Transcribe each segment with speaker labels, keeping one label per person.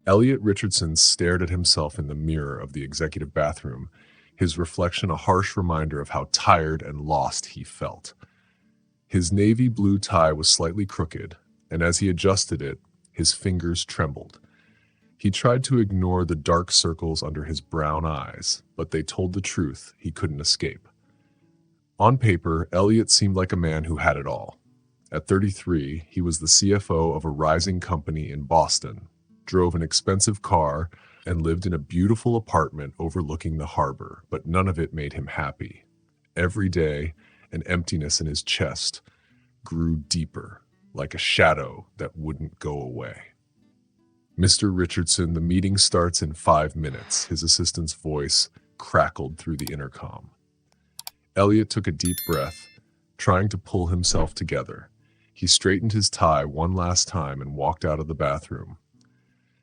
Speaker 1: Elliot Richardson stared at himself in the mirror of the executive bathroom, his reflection a harsh reminder of how tired and lost he felt. His navy blue tie was slightly crooked, and as he adjusted it, his fingers trembled. He tried to ignore the dark circles under his brown eyes, but they told the truth he couldn't escape. On paper, Elliot seemed like a man who had it all. At 33, he was the CFO of a rising company in Boston, drove an expensive car, and lived in a beautiful apartment overlooking the harbor, but none of it made him happy. Every day, an emptiness in his chest grew deeper, like a shadow that wouldn't go away. Mr. Richardson, the meeting starts in 5 minutes, his assistant's voice crackled through the intercom. Elliot took a deep breath, trying to pull himself together. He straightened his tie one last time and walked out of the bathroom.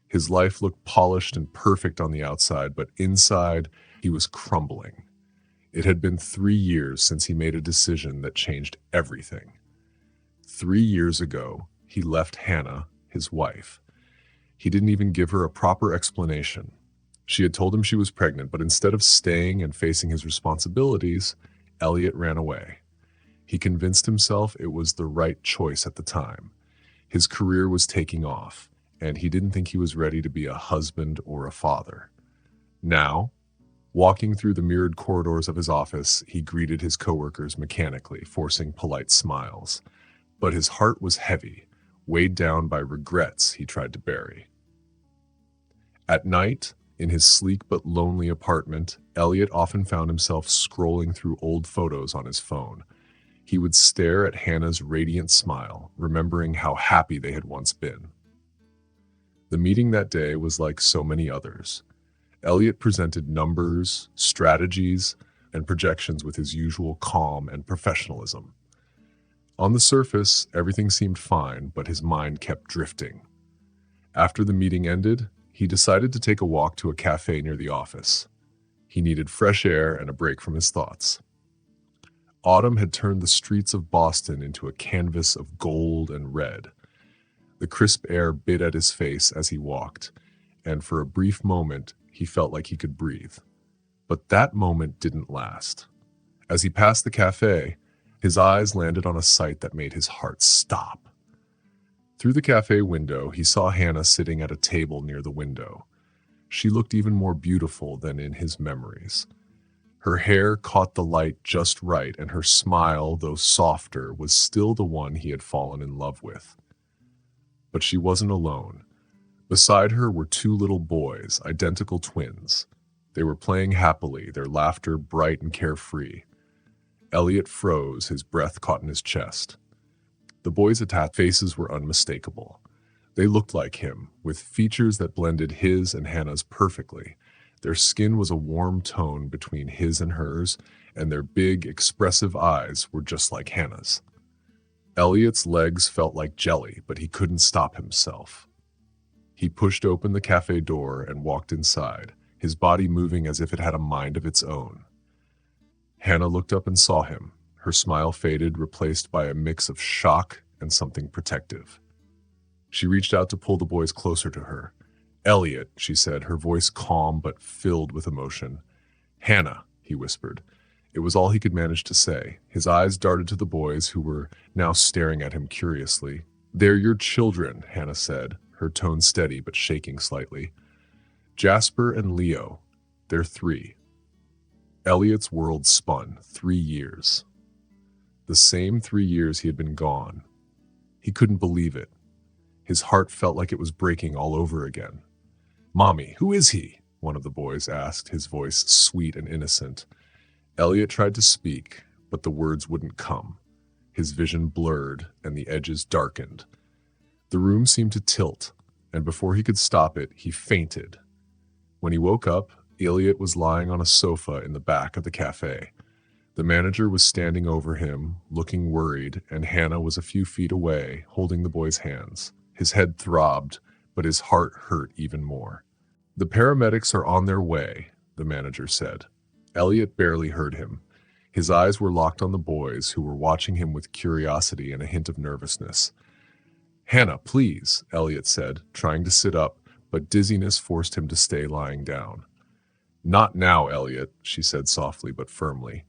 Speaker 1: His life looked polished and perfect on the outside, but inside, he was crumbling. It had been 3 years since he made a decision that changed everything. 3 years ago, he left Hannah, his wife. He didn't even give her a proper explanation. She had told him she was pregnant, but instead of staying and facing his responsibilities, Elliot ran away. He convinced himself it was the right choice at the time. His career was taking off, and he didn't think he was ready to be a husband or a father. Now, walking through the mirrored corridors of his office, he greeted his coworkers mechanically, forcing polite smiles. But his heart was heavy, weighed down by regrets he tried to bury. At night, in his sleek but lonely apartment, Elliot often found himself scrolling through old photos on his phone. He would stare at Hannah's radiant smile, remembering how happy they had once been. The meeting that day was like so many others. Elliot presented numbers, strategies, and projections with his usual calm and professionalism. On the surface, everything seemed fine, but his mind kept drifting. After the meeting ended, he decided to take a walk to a cafe near the office. He needed fresh air and a break from his thoughts. Autumn had turned the streets of Boston into a canvas of gold and red. The crisp air bit at his face as he walked, and for a brief moment, he felt like he could breathe. But that moment didn't last. As he passed the cafe, his eyes landed on a sight that made his heart stop. Through the cafe window, he saw Hannah sitting at a table near the window. She looked even more beautiful than in his memories. Her hair caught the light just right, and her smile, though softer, was still the one he had fallen in love with. But she wasn't alone. Beside her were 2 little boys, identical twins. They were playing happily, their laughter bright and carefree. Elliot froze, his breath caught in his chest. The boys' attached faces were unmistakable. They looked like him, with features that blended his and Hannah's perfectly. Their skin was a warm tone between his and hers, and their big, expressive eyes were just like Hannah's. Elliot's legs felt like jelly, but he couldn't stop himself. He pushed open the cafe door and walked inside, his body moving as if it had a mind of its own. Hannah looked up and saw him. Her smile faded, replaced by a mix of shock and something protective. She reached out to pull the boys closer to her. "Elliot," she said, her voice calm but filled with emotion. "Hannah," he whispered. It was all he could manage to say. His eyes darted to the boys, who were now staring at him curiously. "They're your children," Hannah said, her tone steady but shaking slightly. "Jasper and Leo. They're 3. Elliot's world spun. 3 years. The same 3 years he had been gone. He couldn't believe it. His heart felt like it was breaking all over again. "Mommy, who is he?" one of the boys asked, his voice sweet and innocent. Elliot tried to speak, but the words wouldn't come. His vision blurred and the edges darkened. The room seemed to tilt, and before he could stop it, he fainted. When he woke up, Elliot was lying on a sofa in the back of the cafe. The manager was standing over him, looking worried, and Hannah was a few feet away, holding the boy's hands. His head throbbed, but his heart hurt even more. "The paramedics are on their way," the manager said. Elliot barely heard him. His eyes were locked on the boys, who were watching him with curiosity and a hint of nervousness. "Hannah, please," Elliot said, trying to sit up, but dizziness forced him to stay lying down. "Not now, Elliot," she said softly but firmly.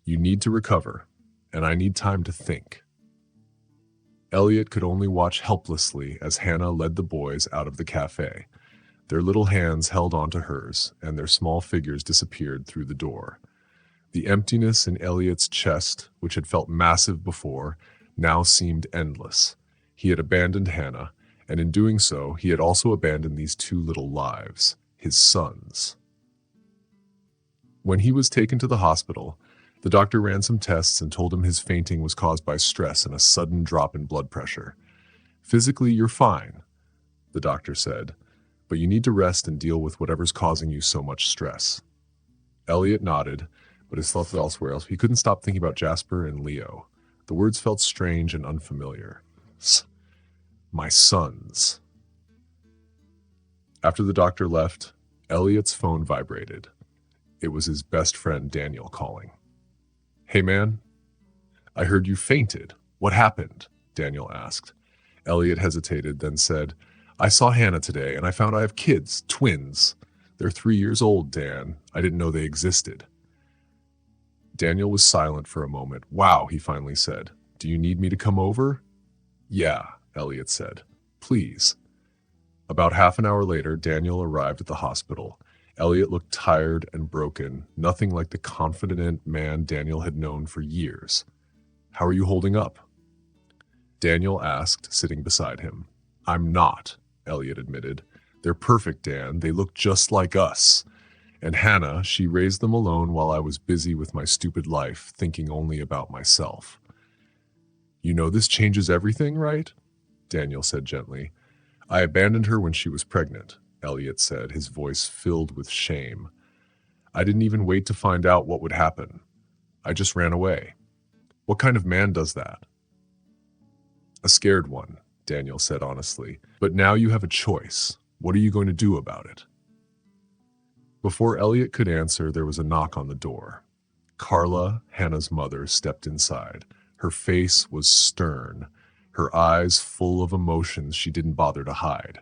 Speaker 1: "You need to recover, and I need time to think." Elliot could only watch helplessly as Hannah led the boys out of the cafe. Their little hands held onto hers, and their small figures disappeared through the door. The emptiness in Elliot's chest, which had felt massive before, now seemed endless. He had abandoned Hannah, and in doing so, he had also abandoned these two little lives, his sons. When he was taken to the hospital, the doctor ran some tests and told him his fainting was caused by stress and a sudden drop in blood pressure. "Physically, you're fine," the doctor said, "but you need to rest and deal with whatever's causing you so much stress." Elliot nodded, but his thoughts were elsewhere else. He couldn't stop thinking about Jasper and Leo. The words felt strange and unfamiliar. My sons. After the doctor left, Elliot's phone vibrated. It was his best friend Daniel calling. "Hey man, I heard you fainted. What happened?" Daniel asked. Elliot hesitated, then said, "I saw Hannah today and I found I have kids, twins. They're 3 years old, Dan. I didn't know they existed." Daniel was silent for a moment. "Wow," he finally said. "Do you need me to come over?" "Yeah," Elliot said. "Please." About half an hour later, Daniel arrived at the hospital. Elliot looked tired and broken, nothing like the confident man Daniel had known for years. "How are you holding up?" Daniel asked, sitting beside him. "I'm not," Elliot admitted. "They're perfect, Dan. They look just like us. And Hannah, she raised them alone while I was busy with my stupid life, thinking only about myself." "You know this changes everything, right?" Daniel said gently. "I abandoned her when she was pregnant," Elliot said, his voice filled with shame. "I didn't even wait to find out what would happen. I just ran away. What kind of man does that?" "A scared one," Daniel said honestly. "But now you have a choice. What are you going to do about it?" Before Elliot could answer, there was a knock on the door. Carla, Hannah's mother, stepped inside. Her face was stern, her eyes full of emotions she didn't bother to hide.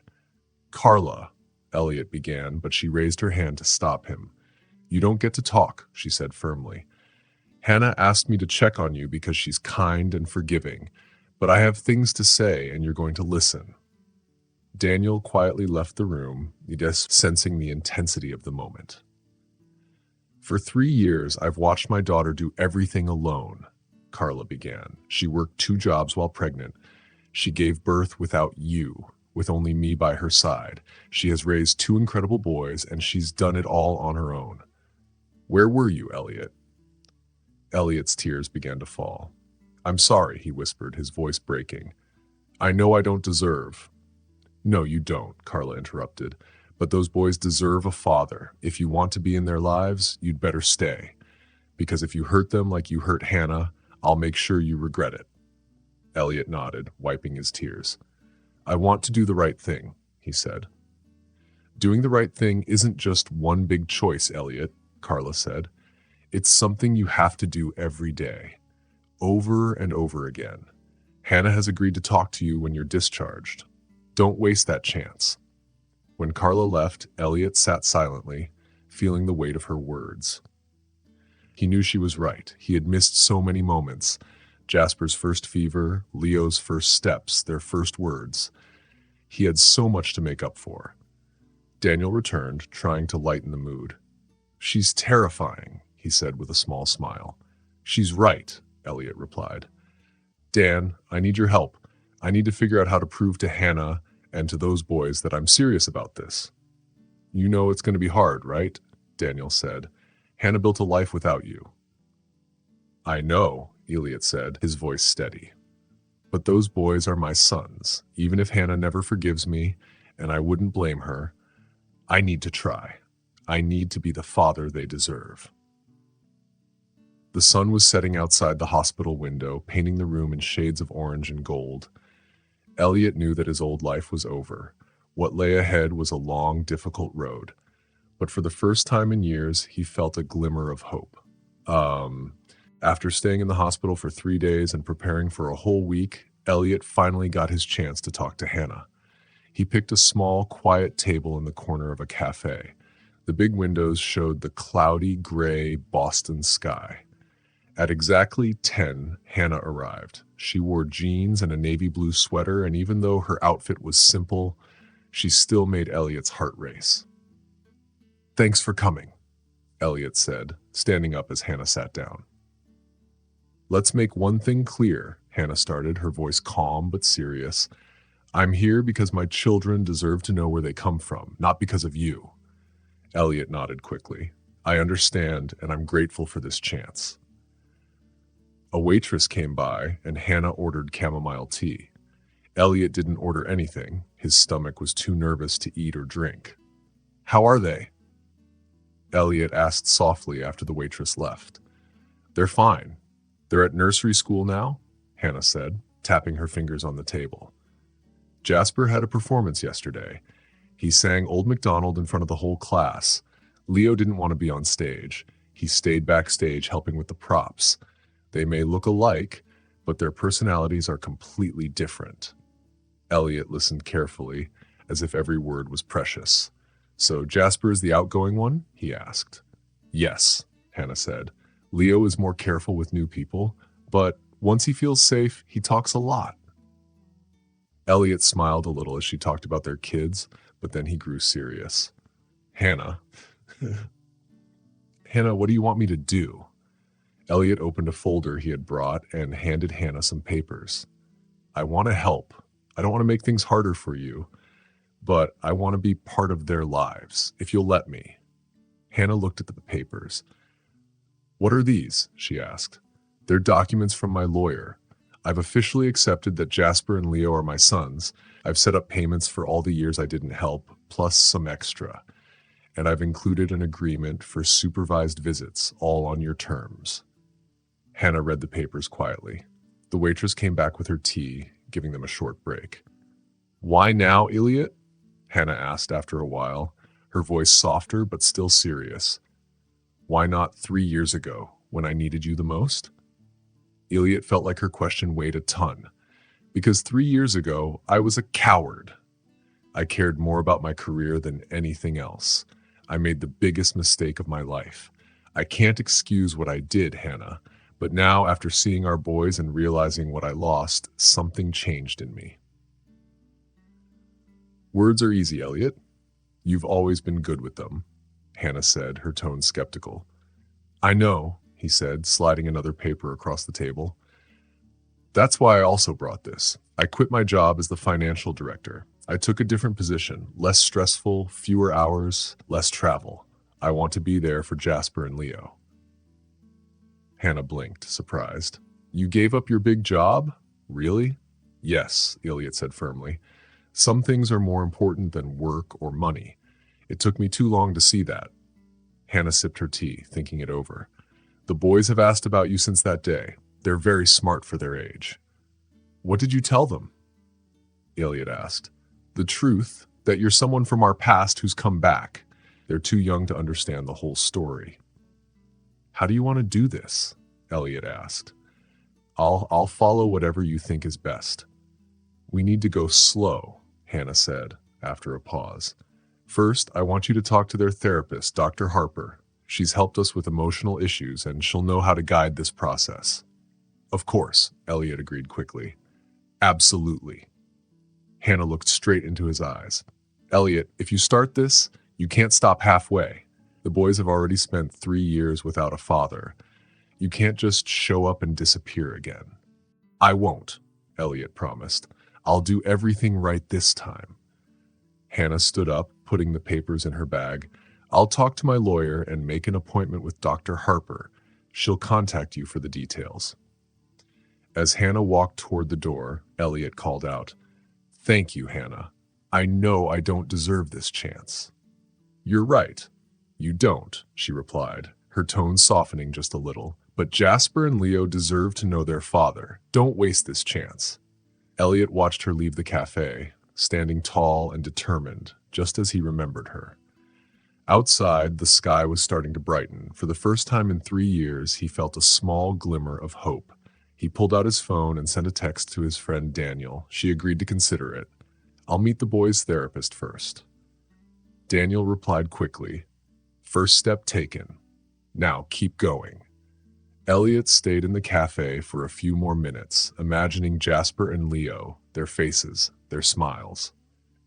Speaker 1: "Carla," Elliot began, but she raised her hand to stop him. "You don't get to talk," she said firmly. "Hannah asked me to check on you because she's kind and forgiving, but I have things to say and you're going to listen." Daniel quietly left the room, just sensing the intensity of the moment. "For 3 years, I've watched my daughter do everything alone," Carla began. "She worked 2 jobs while pregnant. She gave birth without you, with only me by her side. She has raised 2 incredible boys, and she's done it all on her own. Where were you, Elliot?" Elliot's tears began to fall. "I'm sorry," he whispered, his voice breaking. "I know I don't deserve—" "No, you don't," Carla interrupted. "But those boys deserve a father. If you want to be in their lives, you'd better stay. Because if you hurt them like you hurt Hannah, I'll make sure you regret it." Elliot nodded, wiping his tears. "I want to do the right thing," he said. "Doing the right thing isn't just one big choice, Elliot," Carla said. "It's something you have to do every day, over and over again. Hannah has agreed to talk to you when you're discharged. Don't waste that chance." When Carla left, Elliot sat silently, feeling the weight of her words. He knew she was right. He had missed so many moments. Jasper's first fever, Leo's first steps, their first words. He had so much to make up for. Daniel returned, trying to lighten the mood. "She's terrifying," he said with a small smile. "She's right," Elliot replied. "Dan, I need your help. I need to figure out how to prove to Hannah and to those boys that I'm serious about this." "You know it's going to be hard, right?" Daniel said. "Hannah built a life without you." "I know," Elliot said, his voice steady. "But those boys are my sons. Even if Hannah never forgives me, and I wouldn't blame her, I need to try. I need to be the father they deserve." The sun was setting outside the hospital window, painting the room in shades of orange and gold. Elliot knew that his old life was over. What lay ahead was a long, difficult road. But for the first time in years, he felt a glimmer of hope. After staying in the hospital for 3 days and preparing for a whole week, Elliot finally got his chance to talk to Hannah. He picked a small, quiet table in the corner of a cafe. The big windows showed the cloudy, gray Boston sky. At exactly 10, Hannah arrived. She wore jeans and a navy blue sweater, and even though her outfit was simple, she still made Elliot's heart race. "Thanks for coming," Elliot said, standing up as Hannah sat down. "Let's make one thing clear," Hannah started, her voice calm but serious. "I'm here because my children deserve to know where they come from, not because of you." Elliot nodded quickly. "I understand, and I'm grateful for this chance." A waitress came by, and Hannah ordered chamomile tea. Elliot didn't order anything. His stomach was too nervous to eat or drink. "How are they?" Elliot asked softly after the waitress left. "They're fine. They're at nursery school now," Hannah said, tapping her fingers on the table. "Jasper had a performance yesterday. He sang Old MacDonald in front of the whole class. Leo didn't want to be on stage. He stayed backstage helping with the props. They may look alike, but their personalities are completely different." Elliot listened carefully, as if every word was precious. "So Jasper is the outgoing one?" he asked. "Yes," Hannah said. "Leo is more careful with new people, but once he feels safe, he talks a lot." Elliot smiled a little as she talked about their kids, but then he grew serious. "Hannah, Hannah, what do you want me to do?" Elliot opened a folder he had brought and handed Hannah some papers. "I want to help. I don't want to make things harder for you, but I want to be part of their lives, if you'll let me." Hannah looked at the papers. "What are these?" she asked. "They're documents from my lawyer. I've officially accepted that Jasper and Leo are my sons. I've set up payments for all the years I didn't help, plus some extra. And I've included an agreement for supervised visits, all on your terms." Hannah read the papers quietly. The waitress came back with her tea, giving them a short break. "Why now, Elliot?" Hannah asked after a while, her voice softer but still serious. "Why not 3 years ago, when I needed you the most?" Elliot felt like her question weighed a ton. "Because 3 years ago, I was a coward. I cared more about my career than anything else. I made the biggest mistake of my life. I can't excuse what I did, Hannah, but now, after seeing our boys and realizing what I lost, something changed in me." "Words are easy, Elliot. You've always been good with them," Hannah said, her tone skeptical. "I know," he said, sliding another paper across the table. "That's why I also brought this. I quit my job as the financial director. I took a different position, less stressful, fewer hours, less travel. I want to be there for Jasper and Leo." Hannah blinked, surprised. "You gave up your big job? Really?" "Yes," Elliot said firmly. "Some things are more important than work or money. It took me too long to see that." Hannah sipped her tea, thinking it over. "The boys have asked about you since that day. They're very smart for their age." "What did you tell them?" Elliot asked. "The truth, that you're someone from our past who's come back. They're too young to understand the whole story." "How do you want to do this?" Elliot asked. I'll follow whatever you think is best." "We need to go slow," Hannah said, after a pause. "First, I want you to talk to their therapist, Dr. Harper. She's helped us with emotional issues, and she'll know how to guide this process." "Of course," Elliot agreed quickly. "Absolutely." Hannah looked straight into his eyes. "Elliot, if you start this, you can't stop halfway. The boys have already spent 3 years without a father. You can't just show up and disappear again." "I won't," Elliot promised. "I'll do everything right this time." Hannah stood up, putting the papers in her bag. "I'll talk to my lawyer and make an appointment with Dr. Harper. She'll contact you for the details." As Hannah walked toward the door, Elliot called out, "Thank you, Hannah. I know I don't deserve this chance." "You're right. You don't," she replied, her tone softening just a little. "But Jasper and Leo deserve to know their father. Don't waste this chance." Elliot watched her leave the cafe, standing tall and determined, just as he remembered her. Outside, the sky was starting to brighten. For the first time in 3 years, he felt a small glimmer of hope. He pulled out his phone and sent a text to his friend Daniel. She agreed to consider it. I'll meet the boys' therapist first. Daniel replied quickly, "First step taken. Now keep going." Elliot stayed in the cafe for a few more minutes, imagining Jasper and Leo, their faces, their smiles.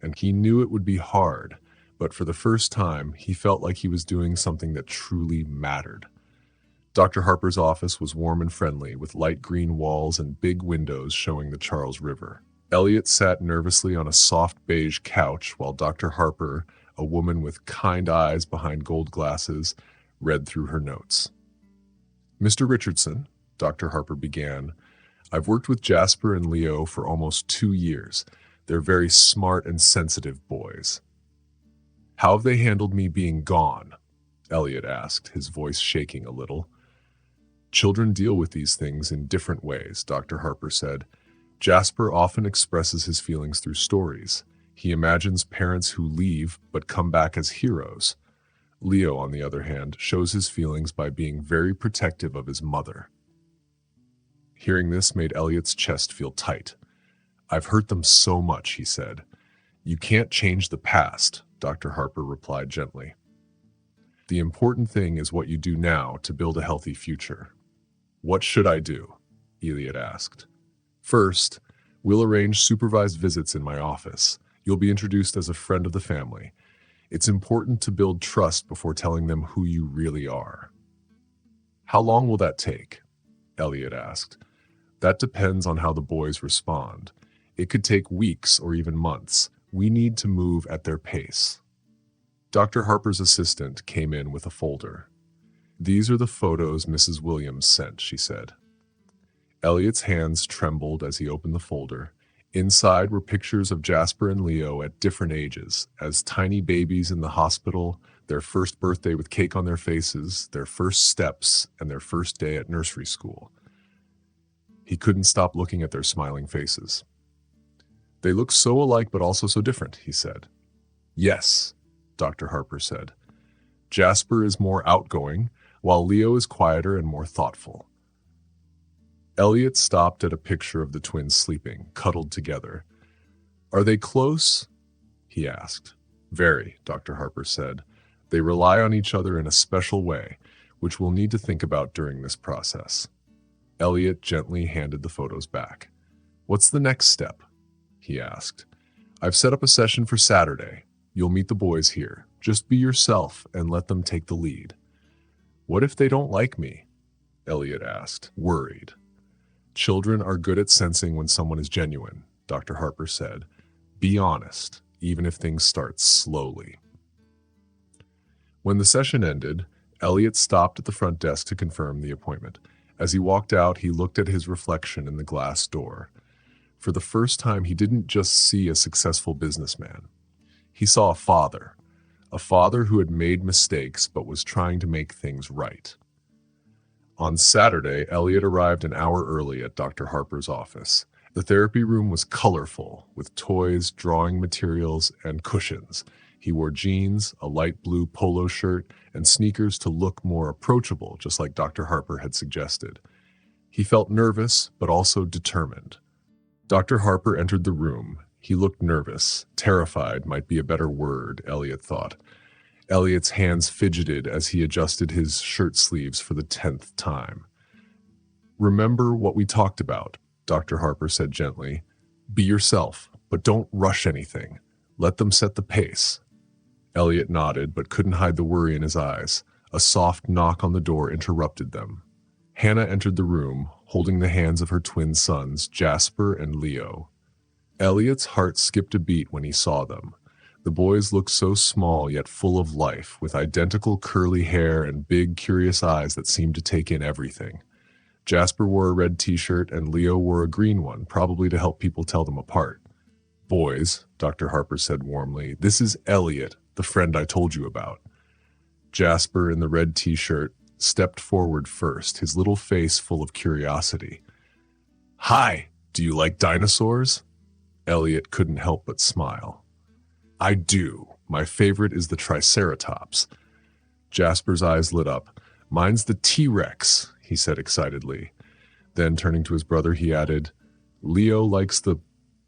Speaker 1: And he knew it would be hard, but for the first time, he felt like he was doing something that truly mattered. Dr. Harper's office was warm and friendly, with light green walls and big windows showing the Charles River. Elliot sat nervously on a soft beige couch while Dr. Harper, a woman with kind eyes behind gold glasses, read through her notes. "Mr. Richardson," Dr. Harper began, "I've worked with Jasper and Leo for almost 2 years. They're very smart and sensitive boys." "How have they handled me being gone?" Elliot asked, his voice shaking a little. "Children deal with these things in different ways," Dr. Harper said. "Jasper often expresses his feelings through stories. He imagines parents who leave but come back as heroes. Leo, on the other hand, shows his feelings by being very protective of his mother." Hearing this made Elliot's chest feel tight. "I've hurt them so much," he said. "You can't change the past," Dr. Harper replied gently. "The important thing is what you do now to build a healthy future." "What should I do?" Elliot asked. "First, we'll arrange supervised visits in my office. You'll be introduced as a friend of the family. It's important to build trust before telling them who you really are." "How long will that take?" Elliot asked. "That depends on how the boys respond. It could take weeks or even months. We need to move at their pace." Dr. Harper's assistant came in with a folder. "These are the photos Mrs. Williams sent," she said. Elliot's hands trembled as he opened the folder. Inside were pictures of Jasper and Leo at different ages, as tiny babies in the hospital, their first birthday with cake on their faces, their first steps, and their first day at nursery school. He couldn't stop looking at their smiling faces. "They look so alike but also so different," he said. "Yes," Dr. Harper said. "Jasper is more outgoing, while Leo is quieter and more thoughtful." Elliot stopped at a picture of the twins sleeping, cuddled together. "Are they close?" he asked. "Very," Dr. Harper said. "They rely on each other in a special way, which we'll need to think about during this process." Elliot gently handed the photos back. "What's the next step?" he asked. "I've set up a session for Saturday. You'll meet the boys here. Just be yourself and let them take the lead." "What if they don't like me?" Elliot asked, worried. "Children are good at sensing when someone is genuine," Dr. Harper said. "Be honest, even if things start slowly." When the session ended, Elliot stopped at the front desk to confirm the appointment. As he walked out, he looked at his reflection in the glass door. For the first time, he didn't just see a successful businessman. He saw a father who had made mistakes but was trying to make things right. On Saturday, Elliot arrived an hour early at Dr. Harper's office. The therapy room was colorful, with toys, drawing materials, and cushions. He wore jeans, a light blue polo shirt, and sneakers to look more approachable, just like Dr. Harper had suggested. He felt nervous, but also determined. Dr. Harper entered the room. He looked nervous. Terrified might be a better word, Elliot thought. Elliot's hands fidgeted as he adjusted his shirt sleeves for the 10th time. "Remember what we talked about," Dr. Harper said gently. "Be yourself, but don't rush anything. Let them set the pace." Elliot nodded, but couldn't hide the worry in his eyes. A soft knock on the door interrupted them. Hannah entered the room, holding the hands of her twin sons, Jasper and Leo. Elliot's heart skipped a beat when he saw them. The boys looked so small yet full of life, with identical curly hair and big, curious eyes that seemed to take in everything. Jasper wore a red t-shirt and Leo wore a green one, probably to help people tell them apart. "Boys," Dr. Harper said warmly, "this is Elliot, the friend I told you about." Jasper, in the red t-shirt, stepped forward first, his little face full of curiosity. "Hi, do you like dinosaurs?" Elliot couldn't help but smile. "I do. My favorite is the Triceratops." Jasper's eyes lit up. "Mine's the T-Rex," he said excitedly. Then, turning to his brother, he added, "Leo likes the...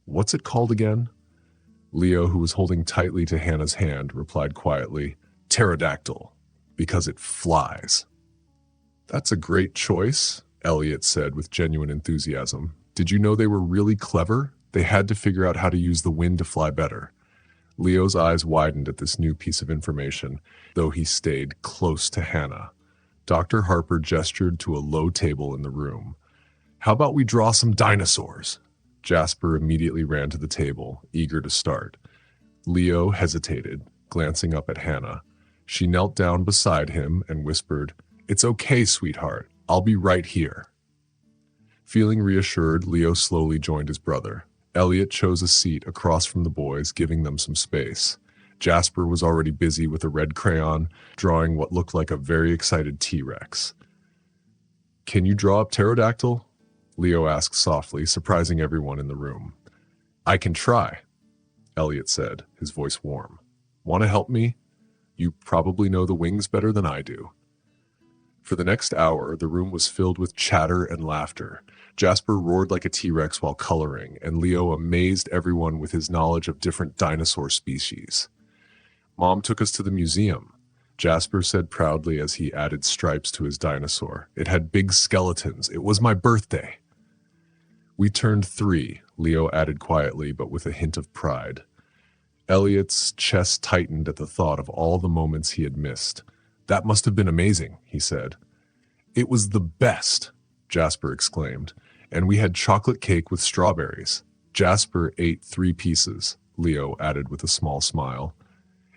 Speaker 1: what's it called again?" Leo, who was holding tightly to Hannah's hand, replied quietly, "Pterodactyl, because it flies." "That's a great choice," Elliot said with genuine enthusiasm. "Did you know they were really clever? They had to figure out how to use the wind to fly better." Leo's eyes widened at this new piece of information, though he stayed close to Hannah. Dr. Harper gestured to a low table in the room. "How about we draw some dinosaurs?" Jasper immediately ran to the table, eager to start. Leo hesitated, glancing up at Hannah. She knelt down beside him and whispered, "It's okay, sweetheart. I'll be right here." Feeling reassured, Leo slowly joined his brother. Elliot chose a seat across from the boys, giving them some space. Jasper was already busy with a red crayon, drawing what looked like a very excited T-Rex. "Can you draw up pterodactyl?" Leo asked softly, surprising everyone in the room. "I can try," Elliot said, his voice warm. "Want to help me? You probably know the wings better than I do." For the next hour, the room was filled with chatter and laughter. Jasper roared like a T-Rex while coloring, and Leo amazed everyone with his knowledge of different dinosaur species. "Mom took us to the museum," Jasper said proudly as he added stripes to his dinosaur. "It had big skeletons. It was my birthday." "We turned 3, Leo added quietly, but with a hint of pride. Elliot's chest tightened at the thought of all the moments he had missed. "That must have been amazing," he said. "It was the best," Jasper exclaimed, "and we had chocolate cake with strawberries." Jasper ate 3 pieces, Leo added with a small smile.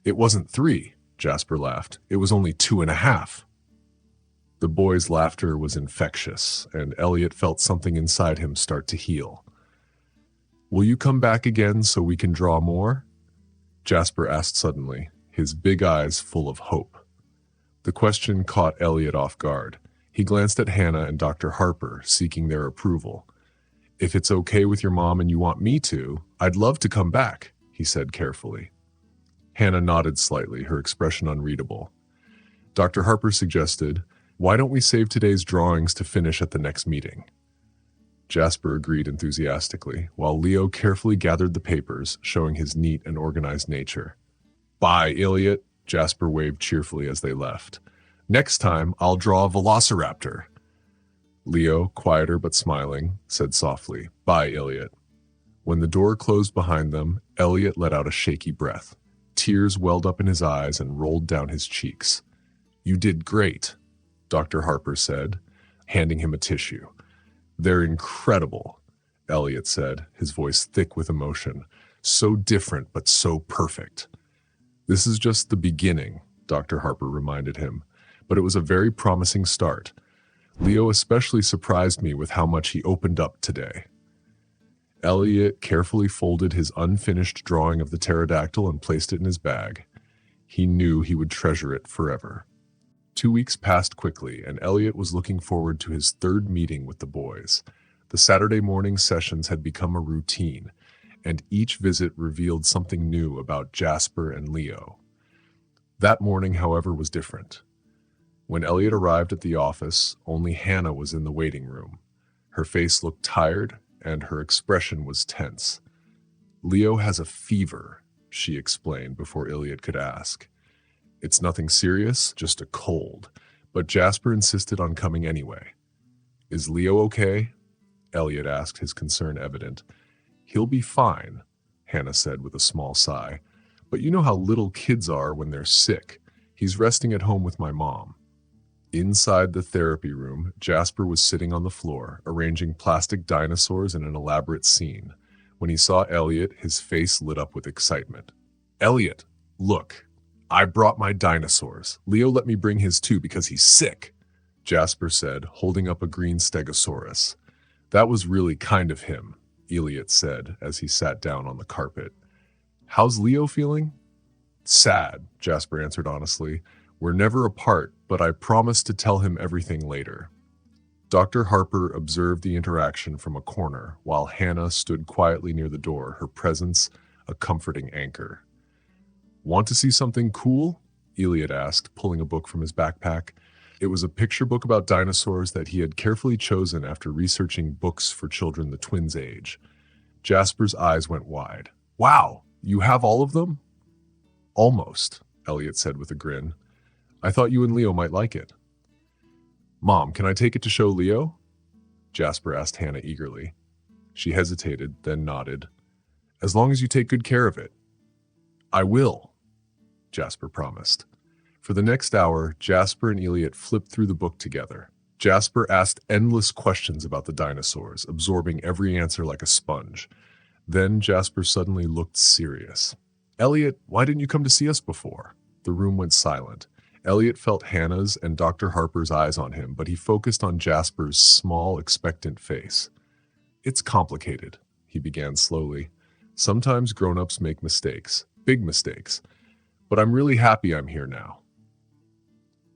Speaker 1: "It wasn't 3, Jasper laughed. "It was only 2.5. The boys' laughter was infectious, and Elliot felt something inside him start to heal. "Will you come back again so we can draw more?" Jasper asked suddenly, his big eyes full of hope. The question caught Elliot off guard. He glanced at Hannah and Dr. Harper, seeking their approval. "If it's okay with your mom and you want me to, I'd love to come back," he said carefully. Hannah nodded slightly, her expression unreadable. Dr. Harper suggested, "Why don't we save today's drawings to finish at the next meeting?" Jasper agreed enthusiastically, while Leo carefully gathered the papers, showing his neat and organized nature. "Bye, Elliot," Jasper waved cheerfully as they left. "Next time, I'll draw a velociraptor." Leo, quieter but smiling, said softly, "Bye, Elliot." When the door closed behind them, Elliot let out a shaky breath. Tears welled up in his eyes and rolled down his cheeks. "You did great," Dr. Harper said, handing him a tissue. "They're incredible," Elliot said, his voice thick with emotion. "So different, but so perfect." "This is just the beginning," Dr. Harper reminded him, "but it was a very promising start. Leo especially surprised me with how much he opened up today." Elliot carefully folded his unfinished drawing of the pterodactyl and placed it in his bag. He knew he would treasure it forever. 2 weeks passed quickly, and Elliot was looking forward to his 3rd meeting with the boys. The Saturday morning sessions had become a routine, and each visit revealed something new about Jasper and Leo. That morning, however, was different. When Elliot arrived at the office, only Hannah was in the waiting room. Her face looked tired, and her expression was tense. "Leo has a fever," she explained before Elliot could ask. "It's nothing serious, just a cold," but Jasper insisted on coming anyway. "Is Leo okay?" Elliot asked, his concern evident. "He'll be fine," Hannah said with a small sigh. "But you know how little kids are when they're sick. He's resting at home with my mom." Inside the therapy room, Jasper was sitting on the floor, arranging plastic dinosaurs in an elaborate scene. When he saw Elliot, his face lit up with excitement. "Elliot, look. I brought my dinosaurs. Leo let me bring his too because he's sick," Jasper said, holding up a green stegosaurus. "That was really kind of him," Elliot said as he sat down on the carpet. "How's Leo feeling?" "Sad," Jasper answered honestly. "We're never apart, but I promised to tell him everything later." Dr. Harper observed the interaction from a corner, while Hannah stood quietly near the door, her presence a comforting anchor. "Want to see something cool?" Elliot asked, pulling a book from his backpack. It was a picture book about dinosaurs that he had carefully chosen after researching books for children the twins' age. Jasper's eyes went wide. "Wow, You have all of them? Almost, Elliot said with a grin. I thought you and Leo might like it. Mom, can I take it to show Leo? Jasper asked Hannah eagerly. She hesitated, then nodded. As long as you take good care of it. I will, Jasper promised. For the next hour, Jasper and Elliot flipped through the book together. Jasper asked endless questions about the dinosaurs, absorbing every answer like a sponge. Then Jasper suddenly looked serious. Elliot, why didn't you come to see us before? The room went silent. Elliot felt Hannah's and Dr. Harper's eyes on him, but he focused on Jasper's small, expectant face. It's complicated, he began slowly. Sometimes grown-ups make mistakes, big mistakes. But I'm really happy I'm here now.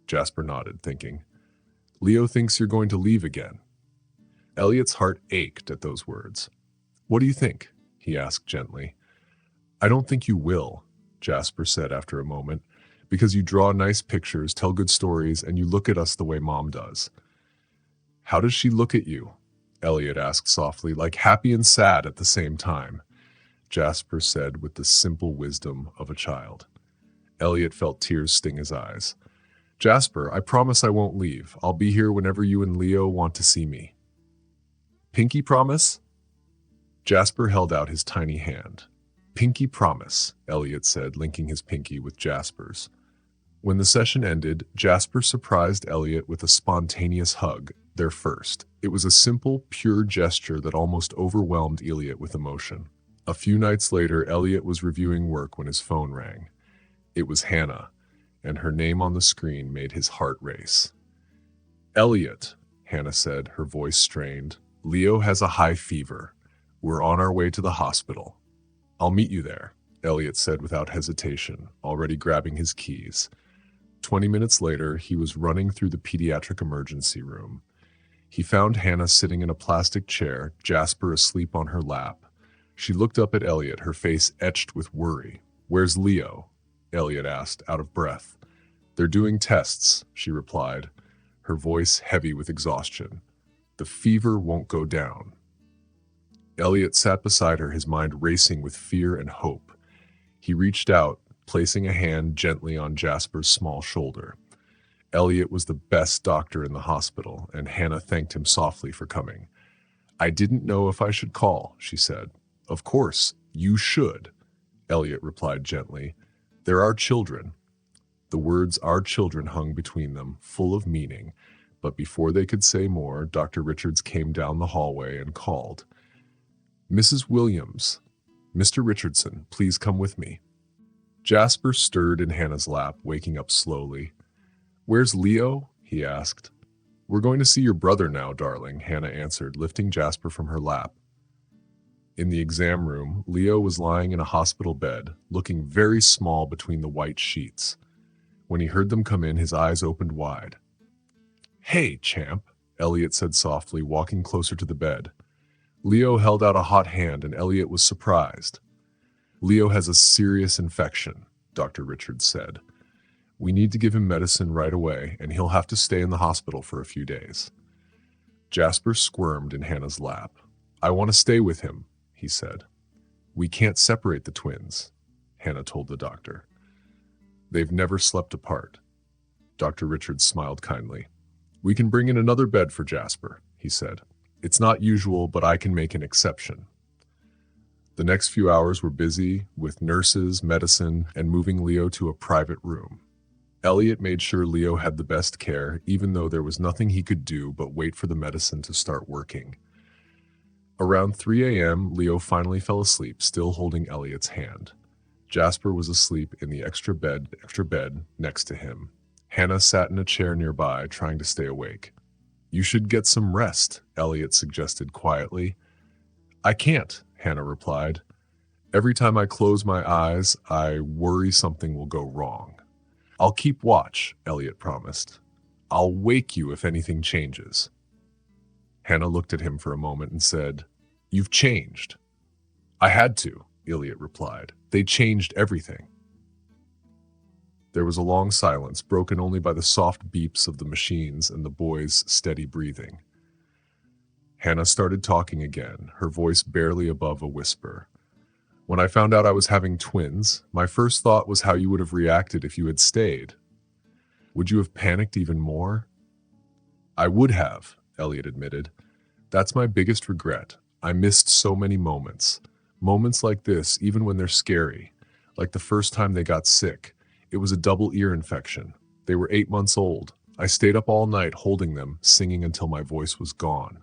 Speaker 1: Jasper nodded, thinking. Leo thinks you're going to leave again. Elliot's heart ached at those words. What do you think? He asked gently. I don't think you will, Jasper said after a moment, because you draw nice pictures, tell good stories, and you look at us the way Mom does. How does she look at you? Elliot asked softly, like happy and sad at the same time. Jasper said with the simple wisdom of a child. Elliot felt tears sting his eyes. Jasper, I promise I won't leave. I'll be here whenever you and Leo want to see me. Pinky promise? Jasper held out his tiny hand. Pinky promise, Elliot said, linking his pinky with Jasper's. When the session ended, Jasper surprised Elliot with a spontaneous hug, their first. It was a simple, pure gesture that almost overwhelmed Elliot with emotion. A few nights later, Elliot was reviewing work when his phone rang. It was Hannah, and her name on the screen made his heart race. Elliot, Hannah said, her voice strained. Leo has a high fever. We're on our way to the hospital. I'll meet you there, Elliot said without hesitation, already grabbing his keys. 20 minutes later, he was running through the pediatric emergency room. He found Hannah sitting in a plastic chair, Jasper asleep on her lap. She looked up at Elliot, her face etched with worry. Where's Leo? Elliot asked, out of breath. They're doing tests, she replied, her voice heavy with exhaustion. The fever won't go down. Elliot sat beside her, his mind racing with fear and hope. He reached out, placing a hand gently on Jasper's small shoulder. Elliot was the best doctor in the hospital, and Hannah thanked him softly for coming. I didn't know if I should call, she said. Of course, you should, Elliot replied gently. There are children. The words "our children" hung between them, full of meaning, but before they could say more, Dr. Richards came down the hallway and called, Mrs. Williams, Mr. Richardson, please come with me. Jasper stirred in Hannah's lap, waking up slowly. Where's Leo? He asked. We're going to see your brother now, darling, Hannah answered, lifting Jasper from her lap. In the exam room, Leo was lying in a hospital bed, looking very small between the white sheets. When he heard them come in, his eyes opened wide. Hey, champ, Elliot said softly, walking closer to the bed. Leo held out a hot hand, and Elliot was surprised. Leo has a serious infection, Dr. Richards said. We need to give him medicine right away, and he'll have to stay in the hospital for a few days. Jasper squirmed in Hannah's lap. I want to stay with him, he said. We can't separate the twins, Hannah told the doctor. They've never slept apart. Dr. Richards smiled kindly. We can bring in another bed for Jasper, he said. It's not usual, but I can make an exception. The next few hours were busy with nurses, medicine, and moving Leo to a private room. Elliot made sure Leo had the best care, even though there was nothing he could do but wait for the medicine to start working. Around 3 a.m., Leo finally fell asleep, still holding Elliot's hand. Jasper was asleep in the extra bed next to him. Hannah sat in a chair nearby, trying to stay awake. You should get some rest, Elliot suggested quietly. I can't, Hannah replied. Every time I close my eyes, I worry something will go wrong. I'll keep watch, Elliot promised. I'll wake you if anything changes. Hannah looked at him for a moment and said, You've changed. I had to, Elliot replied. They changed everything. There was a long silence, broken only by the soft beeps of the machines and the boys' steady breathing. Hannah started talking again, her voice barely above a whisper. When I found out I was having twins, my first thought was how you would have reacted if you had stayed. Would you have panicked even more? I would have, Elliot admitted. That's my biggest regret. I missed so many moments. Moments like this, even when they're scary. Like the first time they got sick. It was a double ear infection. They were 8 months old. I stayed up all night holding them, singing until my voice was gone.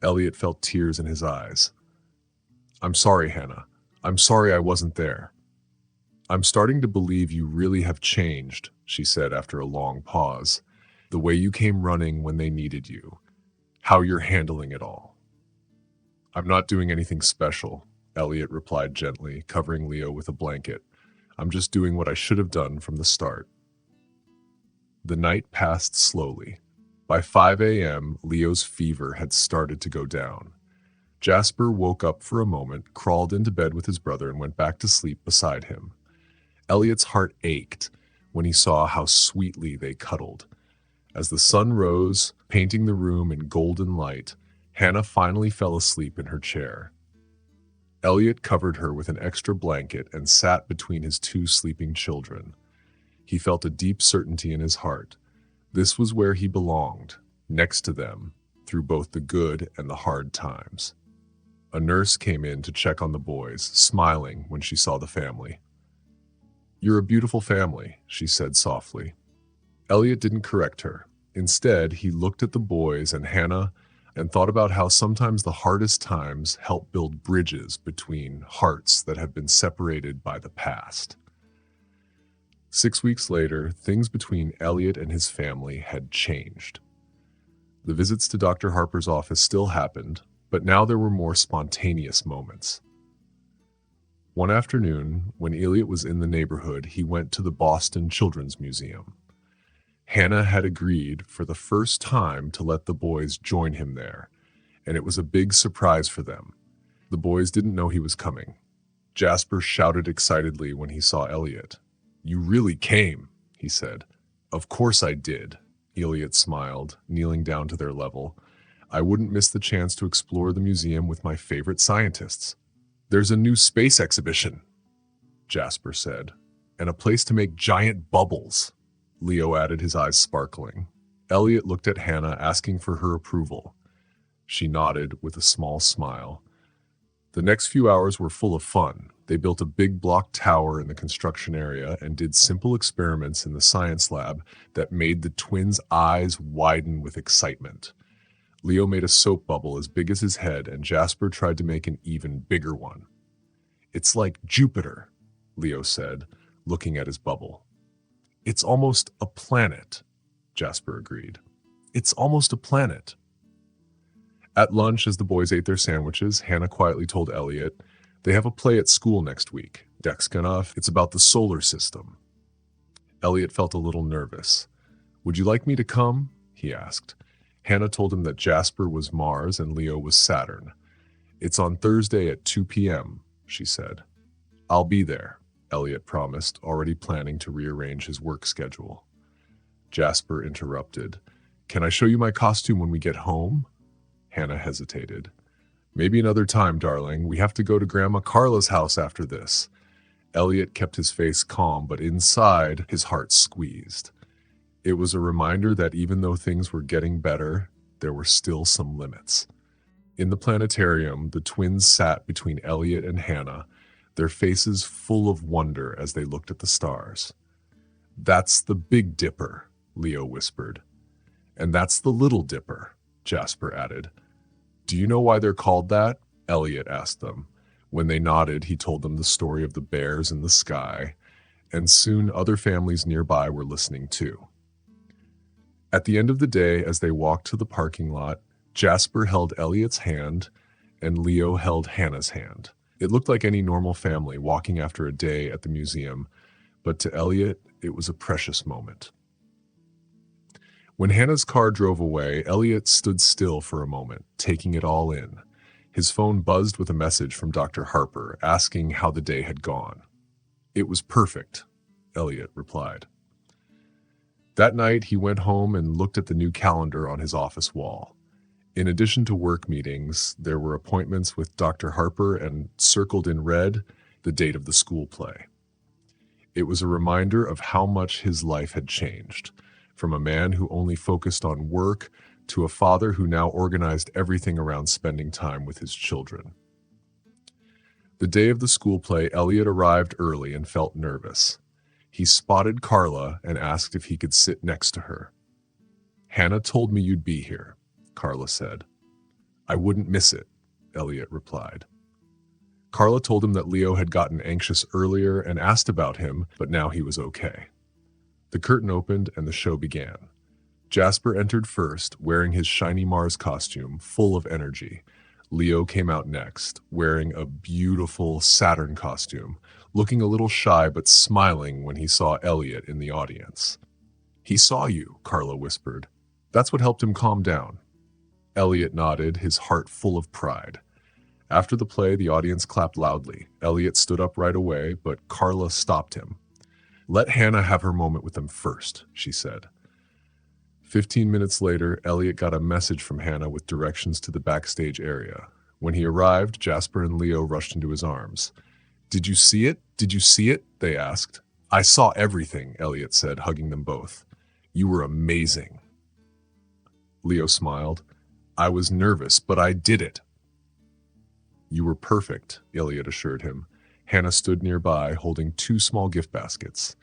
Speaker 1: Elliot felt tears in his eyes. I'm sorry, Hannah. I'm sorry I wasn't there. I'm starting to believe you really have changed, she said after a long pause. The way you came running when they needed you. How you're handling it all. I'm not doing anything special, Elliot replied gently, covering Leo with a blanket. I'm just doing what I should have done from the start. The night passed slowly. By 5 a.m., Leo's fever had started to go down. Jasper woke up for a moment, crawled into bed with his brother, and went back to sleep beside him. Elliot's heart ached when he saw how sweetly they cuddled. As the sun rose, painting the room in golden light, Hannah finally fell asleep in her chair. Elliot covered her with an extra blanket and sat between his two sleeping children. He felt a deep certainty in his heart. This was where he belonged, next to them, through both the good and the hard times. A nurse came in to check on the boys, smiling when she saw the family. You're a beautiful family, she said softly. Elliot didn't correct her. Instead, he looked at the boys and Hannah and thought about how sometimes the hardest times help build bridges between hearts that have been separated by the past. 6 weeks later, things between Elliot and his family had changed. The visits to Dr. Harper's office still happened, but now there were more spontaneous moments. One afternoon, when Elliot was in the neighborhood, he went to the Boston Children's Museum. Hannah had agreed for the first time to let the boys join him there, and it was a big surprise for them. The boys didn't know he was coming. Jasper shouted excitedly when he saw Elliot. You really came, he said. Of course I did, Elliot smiled, kneeling down to their level. I wouldn't miss the chance to explore the museum with my favorite scientists. There's a new space exhibition, Jasper said, and a place to make giant bubbles. Leo added, his eyes sparkling. Elliot looked at Hannah, asking for her approval. She nodded with a small smile. The next few hours were full of fun. They built a big block tower in the construction area and did simple experiments in the science lab that made the twins' eyes widen with excitement. Leo made a soap bubble as big as his head, and Jasper tried to make an even bigger one. It's like Jupiter, Leo said, looking at his bubble. It's almost a planet, Jasper agreed. It's almost a planet. At lunch, as the boys ate their sandwiches, Hannah quietly told Elliot, they have a play at school next week. Dexkanov, it's about the solar system. Elliot felt a little nervous. Would you like me to come? He asked. Hannah told him that Jasper was Mars and Leo was Saturn. It's on Thursday at 2 p.m., she said. I'll be there, Elliot promised, already planning to rearrange his work schedule. Jasper interrupted. Can I show you my costume when we get home? Hannah hesitated. Maybe another time, darling. We have to go to Grandma Carla's house after this. Elliot kept his face calm, but inside, his heart squeezed. It was a reminder that even though things were getting better, there were still some limits. In the planetarium, the twins sat between Elliot and Hannah, their faces full of wonder as they looked at the stars. That's the Big Dipper, Leo whispered. And that's the Little Dipper, Jasper added. Do you know why they're called that? Elliot asked them. When they nodded, he told them the story of the bears in the sky, and soon other families nearby were listening too. At the end of the day, as they walked to the parking lot, Jasper held Elliot's hand and Leo held Hannah's hand. It looked like any normal family walking after a day at the museum, but to Elliot, it was a precious moment. When Hannah's car drove away, Elliot stood still for a moment, taking it all in. His phone buzzed with a message from Dr. Harper, asking how the day had gone. It was perfect, Elliot replied. That night, he went home and looked at the new calendar on his office wall. In addition to work meetings, there were appointments with Dr. Harper and circled in red the date of the school play. It was a reminder of how much his life had changed, from a man who only focused on work to a father who now organized everything around spending time with his children. The day of the school play, Elliot arrived early and felt nervous. He spotted Carla and asked if he could sit next to her. "Hannah told me you'd be here," Carla said. "I wouldn't miss it," Elliot replied. Carla told him that Leo had gotten anxious earlier and asked about him, but now he was okay. The curtain opened and the show began. Jasper entered first, wearing his shiny Mars costume, full of energy. Leo came out next, wearing a beautiful Saturn costume, looking a little shy but smiling when he saw Elliot in the audience. "He saw you," Carla whispered. "That's what helped him calm down." Elliot nodded, his heart full of pride. After the play, the audience clapped loudly. Elliot stood up right away, but Carla stopped him. "Let Hannah have her moment with them first," she said. 15 minutes later, Elliot got a message from Hannah with directions to the backstage area. When he arrived, Jasper and Leo rushed into his arms. "Did you see it? Did you see it?" they asked. "I saw everything," Elliot said, hugging them both. "You were amazing." Leo smiled. "I was nervous, but I did it." "You were perfect," Elliot assured him. Hannah stood nearby, holding 2 small gift baskets.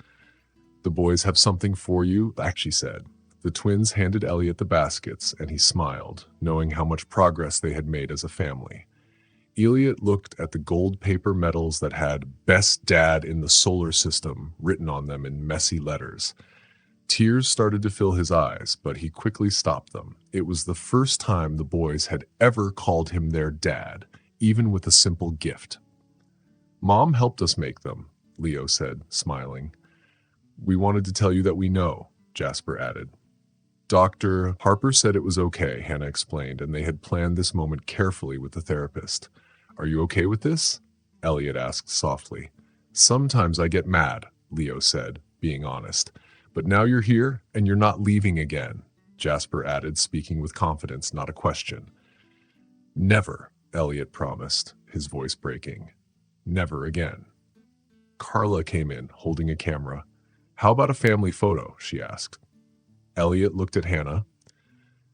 Speaker 1: "The boys have something for you," she said. The twins handed Elliot the baskets, and he smiled, knowing how much progress they had made as a family. Elliot looked at the gold paper medals that had "Best Dad in the Solar System" written on them in messy letters. Tears started to fill his eyes, but he quickly stopped them. It was the first time the boys had ever called him their dad, even with a simple gift. "Mom helped us make them," Leo said, smiling. "We wanted to tell you that we know," Jasper added. "Dr. Harper said it was okay," Hannah explained, and they had planned this moment carefully with the therapist. "Are you okay with this?" Elliot asked softly. "Sometimes I get mad," Leo said, being honest. "But now you're here, and you're not leaving again," Jasper added, speaking with confidence, not a question. "Never," Elliot promised, his voice breaking. "Never again." Carla came in, holding a camera. "How about a family photo?" she asked. Elliot looked at Hannah,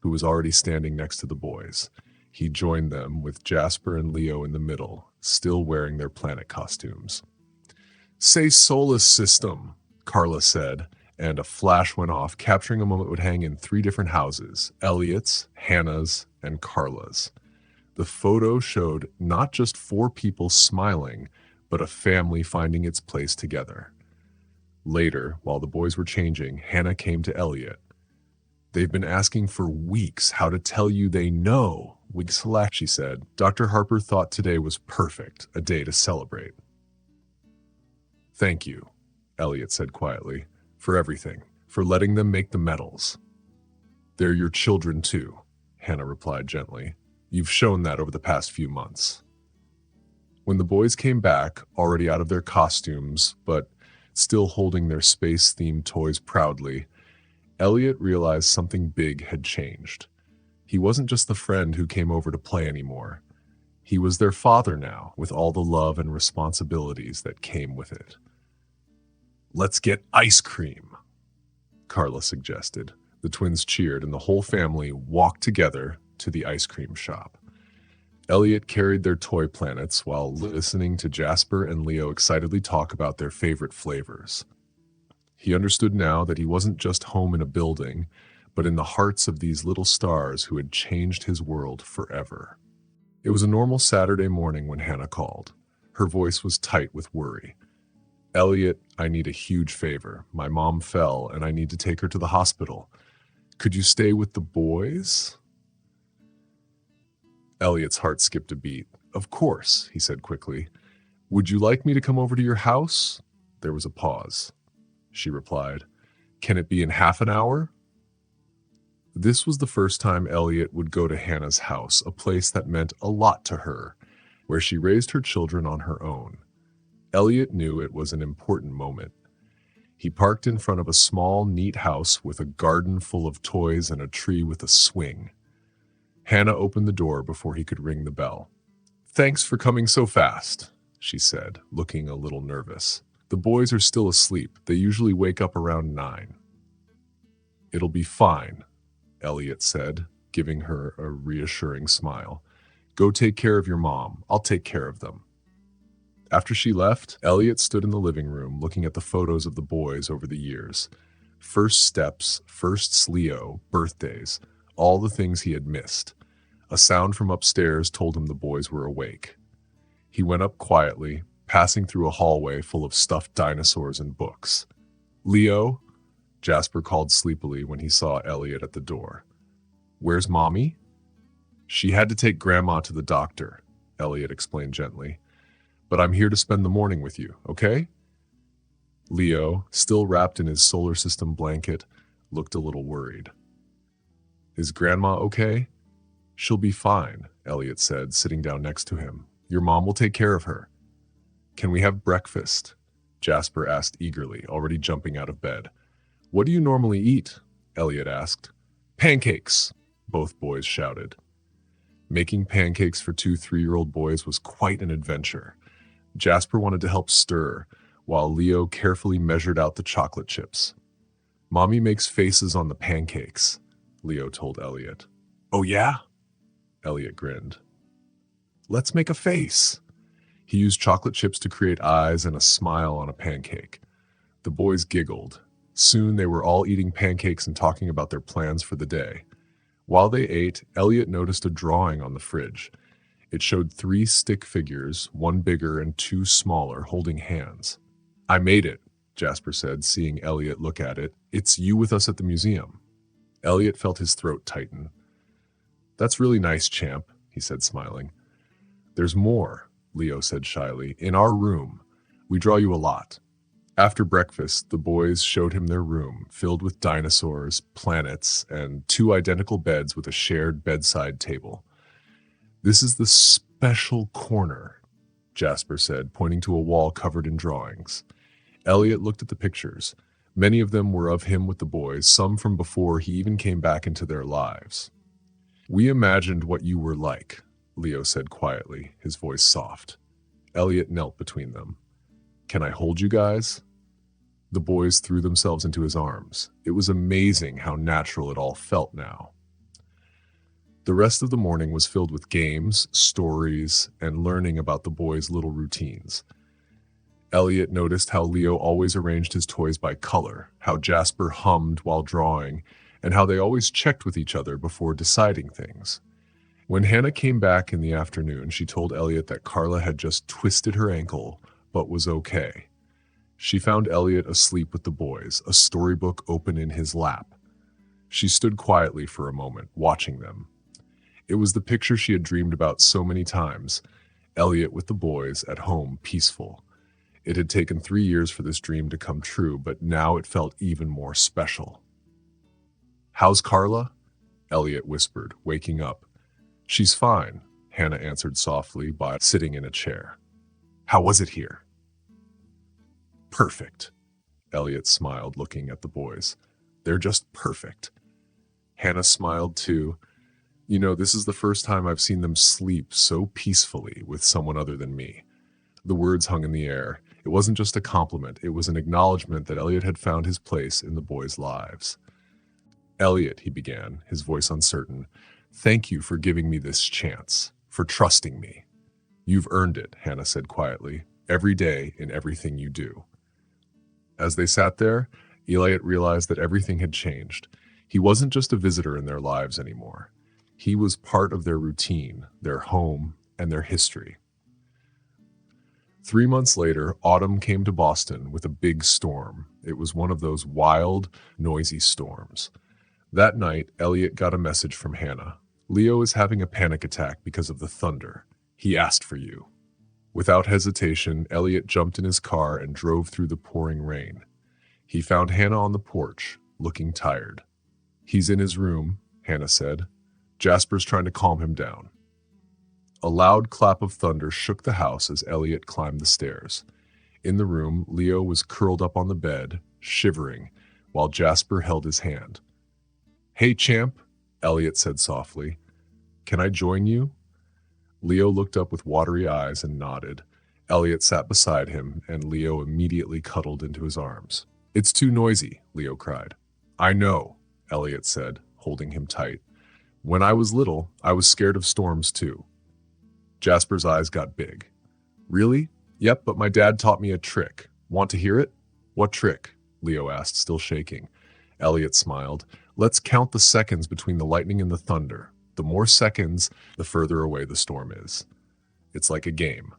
Speaker 1: who was already standing next to the boys. He joined them, with Jasper and Leo in the middle, still wearing their planet costumes. "Say Solar System," Carla said, and a flash went off, capturing a moment that would hang in 3 different houses: Elliot's, Hannah's, and Carla's. The photo showed not just 4 people smiling, but a family finding its place together. Later, while the boys were changing, Hannah came to Elliot. "They've been asking for weeks how to tell you they know," she said. "Dr. Harper thought today was perfect, a day to celebrate." "Thank you," Elliot said quietly, "for everything, for letting them make the medals." "They're your children too," Hannah replied gently. "You've shown that over the past few months." When the boys came back, already out of their costumes, but still holding their space-themed toys proudly, Elliot realized something big had changed. He wasn't just the friend who came over to play anymore. He was their father now, with all the love and responsibilities that came with it. "Let's get ice cream," Carla suggested. The twins cheered, and the whole family walked together to the ice cream shop. Elliot carried their toy planets while listening to Jasper and Leo excitedly talk about their favorite flavors. He understood now that he wasn't just home in a building, but in the hearts of these little stars who had changed his world forever. It was a normal Saturday morning when Hannah called. Her voice was tight with worry. "Elliot, I need a huge favor. My mom fell, and I need to take her to the hospital. Could you stay with the boys?" Elliot's heart skipped a beat. "Of course," he said quickly. "Would you like me to come over to your house?" There was a pause. She replied, "Can it be in half an hour?" This was the first time Elliot would go to Hannah's house, a place that meant a lot to her, where she raised her children on her own. Elliot knew it was an important moment. He parked in front of a small, neat house with a garden full of toys and a tree with a swing. Hannah opened the door before he could ring the bell. "Thanks for coming so fast," she said, looking a little nervous. "The boys are still asleep. They usually wake up around 9. "It'll be fine," Elliot said, giving her a reassuring smile. "Go take care of your mom. I'll take care of them." After she left, Elliot stood in the living room looking at the photos of the boys over the years. First steps, firsts Leo, birthdays, all the things he had missed. A sound from upstairs told him the boys were awake. He went up quietly, passing through a hallway full of stuffed dinosaurs and books. "Leo?" Jasper called sleepily when he saw Elliot at the door. "Where's Mommy?" "She had to take Grandma to the doctor," Elliot explained gently. "But I'm here to spend the morning with you, okay?" Leo, still wrapped in his solar system blanket, looked a little worried. "Is Grandma okay?" "She'll be fine," Elliot said, sitting down next to him. "Your mom will take care of her." "Can we have breakfast?" Jasper asked eagerly, already jumping out of bed. "What do you normally eat?" Elliot asked. "Pancakes," both boys shouted. Making pancakes for two 3-year-old boys was quite an adventure. Jasper wanted to help stir, while Leo carefully measured out the chocolate chips. "Mommy makes faces on the pancakes," Leo told Elliot. "Oh yeah?" Elliot grinned. "Let's make a face." He used chocolate chips to create eyes and a smile on a pancake. The boys giggled. Soon they were all eating pancakes and talking about their plans for the day. While they ate, Elliot noticed a drawing on the fridge. It showed 3 stick figures, one bigger and 2 smaller, holding hands. "I made it," Jasper said, seeing Elliot look at it. "It's you with us at the museum." Elliot felt his throat tighten. "That's really nice, champ," he said, smiling. "There's more," Leo said shyly. "In our room. We draw you a lot." After breakfast, the boys showed him their room, filled with dinosaurs, planets, and 2 identical beds with a shared bedside table. "This is the special corner," Jasper said, pointing to a wall covered in drawings. Elliot looked at the pictures. Many of them were of him with the boys, some from before he even came back into their lives. "We imagined what you were like," Leo said quietly, his voice soft. Elliot knelt between them. "Can I hold you guys?" The boys threw themselves into his arms. It was amazing how natural it all felt now. The rest of the morning was filled with games, stories, and learning about the boys' little routines. Elliot noticed how Leo always arranged his toys by color, how Jasper hummed while drawing, and how they always checked with each other before deciding things. When Hannah came back in the afternoon, she told Elliot that Carla had just twisted her ankle, but was okay. She found Elliot asleep with the boys, a storybook open in his lap. She stood quietly for a moment, watching them. It was the picture she had dreamed about so many times, Elliot with the boys, at home, peaceful. It had taken 3 years for this dream to come true, but now it felt even more special. "How's Carla?" Elliot whispered, waking up. "She's fine," Hannah answered softly by sitting in a chair. "How was it here?" "Perfect," Elliot smiled, looking at the boys. "They're just perfect." Hannah smiled too. "You know, this is the first time I've seen them sleep so peacefully with someone other than me." The words hung in the air. It wasn't just a compliment, it was an acknowledgement that Elliot had found his place in the boys' lives. "Elliot," he began, his voice uncertain, "thank you for giving me this chance, for trusting me." "You've earned it," Hannah said quietly, "every day in everything you do." As they sat there, Elliot realized that everything had changed. He wasn't just a visitor in their lives anymore. He was part of their routine, their home, and their history. 3 months later, autumn came to Boston with a big storm. It was one of those wild, noisy storms. That night, Elliot got a message from Hannah. "Leo is having a panic attack because of the thunder. He asked for you." Without hesitation, Elliot jumped in his car and drove through the pouring rain. He found Hannah on the porch, looking tired. "He's in his room," Hannah said. "Jasper's trying to calm him down." A loud clap of thunder shook the house as Elliot climbed the stairs. In the room, Leo was curled up on the bed, shivering, while Jasper held his hand. "Hey, champ," Elliot said softly. Can I join you? Leo looked up with watery eyes and nodded. Elliot sat beside him, and Leo immediately cuddled into his arms. It's too noisy, Leo cried. I know, Elliot said, holding him tight. When I was little, I was scared of storms too. Jasper's eyes got big. Really? Yep, but my dad taught me a trick. Want to hear it? What trick? Leo asked, still shaking. Elliot smiled. Let's count the seconds between the lightning and the thunder. The more seconds, the further away the storm is. It's like a game.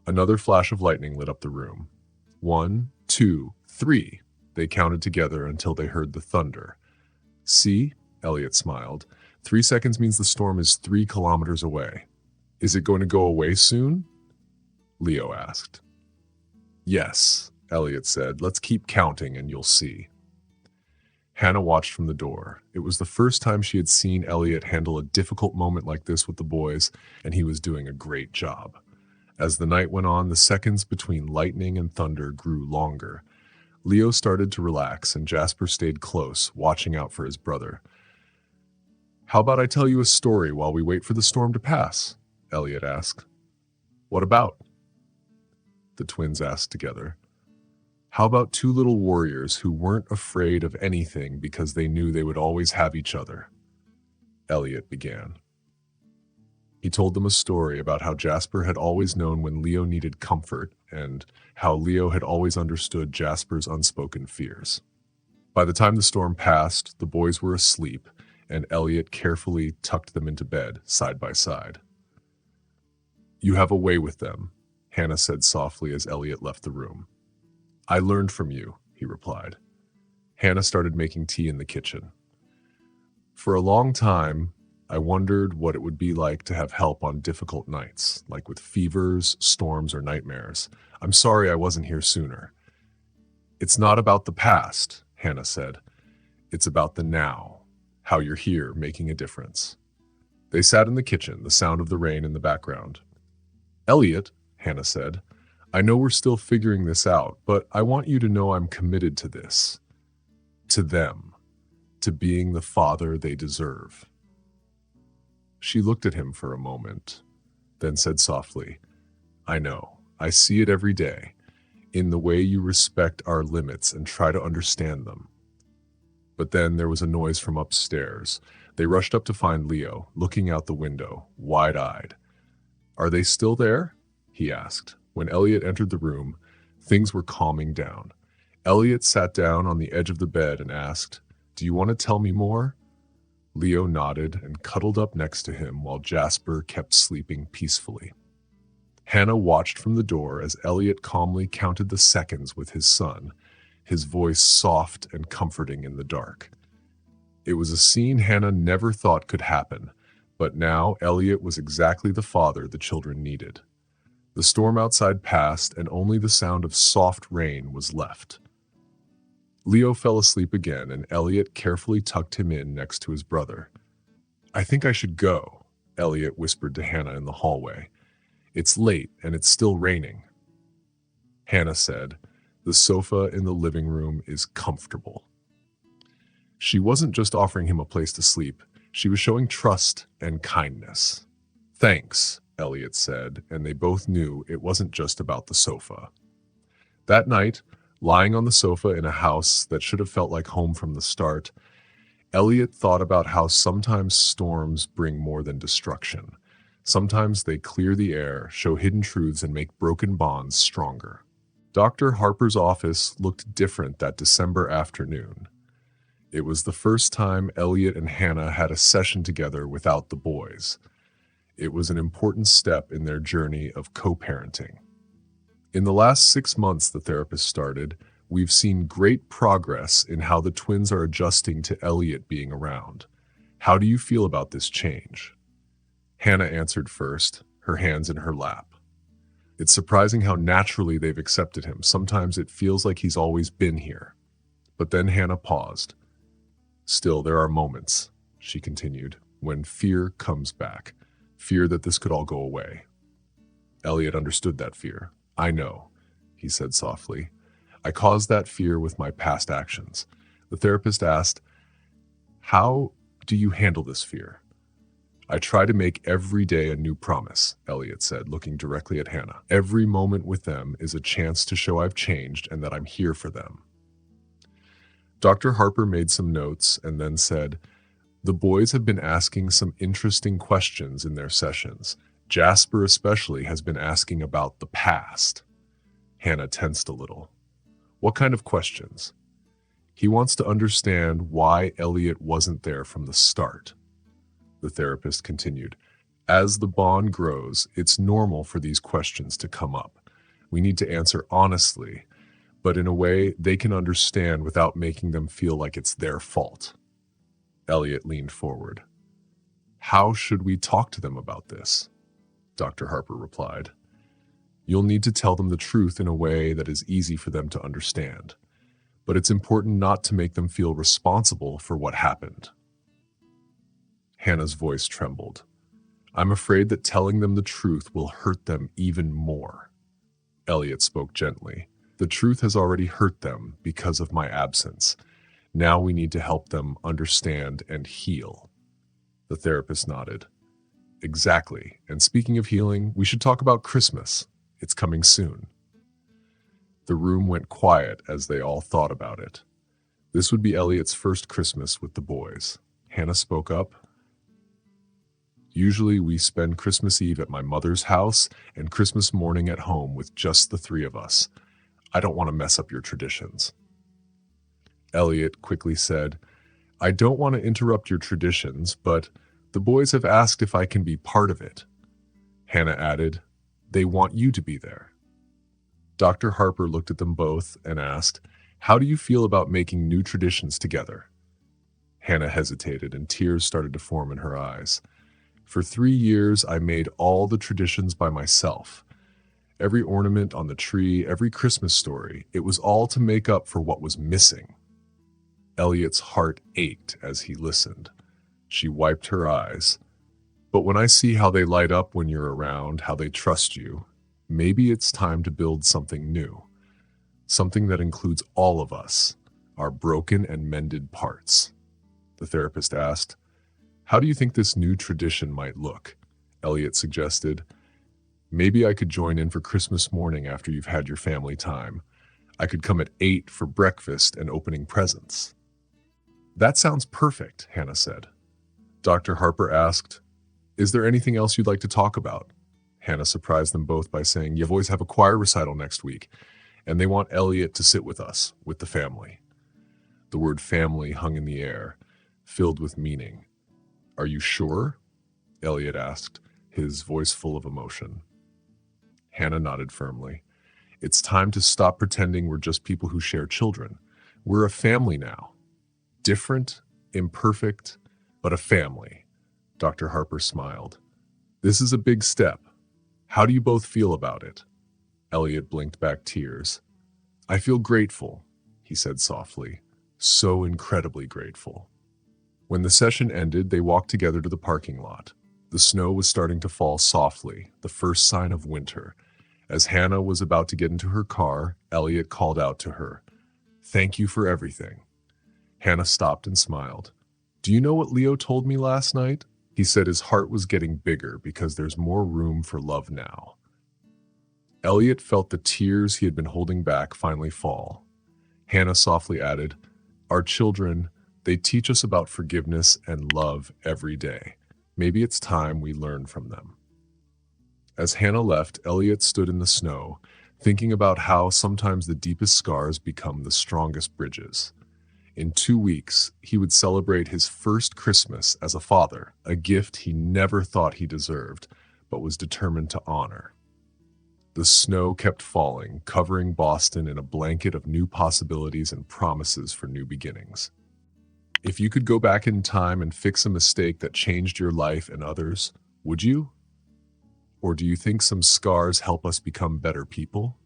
Speaker 1: Another flash of lightning lit up the room. 1, 2, 3. They counted together until they heard the thunder. See? Elliot smiled. 3 seconds means the storm is 3 kilometers away. Is it going to go away soon? Leo asked. Yes, Elliot said. Let's keep counting and you'll see. Hannah watched from the door. It was the first time she had seen Elliot handle a difficult moment like this with the boys, and he was doing a great job. As the night went on, the seconds between lightning and thunder grew longer. Leo started to relax, and Jasper stayed close, watching out for his brother. How about I tell you a story while we wait for the storm to pass? Elliot asked. What about? The twins asked together. How about 2 little warriors who weren't afraid of anything because they knew they would always have each other? Elliot began. He told them a story about how Jasper had always known when Leo needed comfort and how Leo had always understood Jasper's unspoken fears. By the time the storm passed, the boys were asleep, and Elliot carefully tucked them into bed, side by side. You have a way with them, Hannah said softly as Elliot left the room. I learned from you, he replied. Hannah started making tea in the kitchen. For a long time, I wondered what it would be like to have help on difficult nights, like with fevers, storms, or nightmares. I'm sorry I wasn't here sooner. It's not about the past, Hannah said. It's about the now, how you're here making a difference. They sat in the kitchen, the sound of the rain in the background. Elliot, Hannah said, I know we're still figuring this out, but I want you to know I'm committed to this. To them. To being the father they deserve. She looked at him for a moment, then said softly, I know. I see it every day, in the way you respect our limits and try to understand them. But then there was a noise from upstairs. They rushed up to find Leo, looking out the window, wide-eyed. Are they still there? He asked. When Elliot entered the room, things were calming down. Elliot sat down on the edge of the bed and asked, Do you want to tell me more? Leo nodded and cuddled up next to him while Jasper kept sleeping peacefully. Hannah watched from the door as Elliot calmly counted the seconds with his son, his voice soft and comforting in the dark. It was a scene Hannah never thought could happen, but now Elliot was exactly the father the children needed. The storm outside passed, and only the sound of soft rain was left. Leo fell asleep again, and Elliot carefully tucked him in next to his brother. I think I should go, Elliot whispered to Hannah in the hallway. It's late, and it's still raining. Hannah said, The sofa in the living room is comfortable. She wasn't just offering him a place to sleep. She was showing trust and kindness. Thanks, Elliot said, and they both knew it wasn't just about the sofa. That night, lying on the sofa in a house that should have felt like home from the start, Elliot thought about how sometimes storms bring more than destruction. Sometimes they clear the air, show hidden truths, and make broken bonds stronger. Dr. Harper's office looked different that December afternoon. It was the first time Elliot and Hannah had a session together without the boys. It was an important step in their journey of co-parenting. In the last 6 months, the therapist started, we've seen great progress in how the twins are adjusting to Elliot being around. How do you feel about this change? Hannah answered first, her hands in her lap. It's surprising how naturally they've accepted him. Sometimes it feels like he's always been here. But then Hannah paused. Still, there are moments, she continued, when fear comes back. Fear that this could all go away. Elliot understood that fear. I know, he said softly. I caused that fear with my past actions. The therapist asked, How do you handle this fear? I try to make every day a new promise, Elliot said, looking directly at Hannah. Every moment with them is a chance to show I've changed and that I'm here for them. Dr. Harper made some notes and then said, the boys have been asking some interesting questions in their sessions. Jasper especially has been asking about the past. Hannah tensed a little. What kind of questions? He wants to understand why Elliot wasn't there from the start. The therapist continued, as the bond grows, it's normal for these questions to come up. We need to answer honestly, but in a way they can understand without making them feel like it's their fault. Elliot leaned forward. How should we talk to them about this? Dr. Harper replied. You'll need to tell them the truth in a way that is easy for them to understand, but it's important not to make them feel responsible for what happened. Hannah's voice trembled. I'm afraid that telling them the truth will hurt them even more. Elliot spoke gently. The truth has already hurt them because of my absence. Now we need to help them understand and heal. The therapist nodded. Exactly. And speaking of healing, we should talk about Christmas. It's coming soon. The room went quiet as they all thought about it. This would be Elliot's first Christmas with the boys. Hannah spoke up. Usually we spend Christmas Eve at my mother's house and Christmas morning at home with just the three of us. I don't want to mess up your traditions. Elliot quickly said, I don't want to interrupt your traditions, but the boys have asked if I can be part of it. Hannah added, they want you to be there. Dr. Harper looked at them both and asked, how do you feel about making new traditions together? Hannah hesitated and tears started to form in her eyes. For 3 years, I made all the traditions by myself. Every ornament on the tree, every Christmas story, it was all to make up for what was missing. Elliot's heart ached as he listened. She wiped her eyes. But when I see how they light up when you're around, how they trust you, maybe it's time to build something new. Something that includes all of us, our broken and mended parts. The therapist asked, how do you think this new tradition might look? Elliot suggested, maybe I could join in for Christmas morning after you've had your family time. I could come at 8 for breakfast and opening presents. That sounds perfect, Hannah said. Dr. Harper asked, is there anything else you'd like to talk about? Hannah surprised them both by saying, you boys have a choir recital next week, and they want Elliot to sit with us, with the family. The word family hung in the air, filled with meaning. Are you sure? Elliot asked, his voice full of emotion. Hannah nodded firmly. It's time to stop pretending we're just people who share children. We're a family now. Different, imperfect, but a family. Dr. Harper smiled. This is a big step. How do you both feel about it? Elliot blinked back tears. I feel grateful, he said softly. So incredibly grateful. When the session ended, they walked together to the parking lot. The snow was starting to fall softly, the first sign of winter. As Hannah was about to get into her car, Elliot called out to her, Thank you for everything. Hannah stopped and smiled. Do you know what Leo told me last night? He said his heart was getting bigger because there's more room for love now. Elliot felt the tears he had been holding back finally fall. Hannah softly added, Our children, they teach us about forgiveness and love every day. Maybe it's time we learn from them. As Hannah left, Elliot stood in the snow, thinking about how sometimes the deepest scars become the strongest bridges. In 2 weeks, he would celebrate his first Christmas as a father, a gift he never thought he deserved, but was determined to honor. The snow kept falling, covering Boston in a blanket of new possibilities and promises for new beginnings. If you could go back in time and fix a mistake that changed your life and others, would you? Or do you think some scars help us become better people?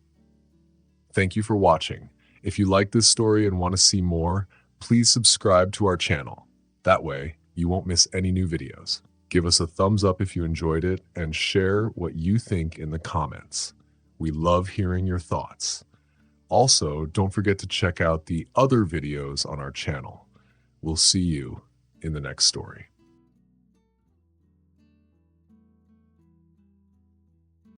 Speaker 1: Thank you for watching. If you like this story and want to see more, please subscribe to our channel. That way, you won't miss any new videos. Give us a thumbs up if you enjoyed it and share what you think in the comments. We love hearing your thoughts. Also, don't forget to check out the other videos on our channel. We'll see you in the next story.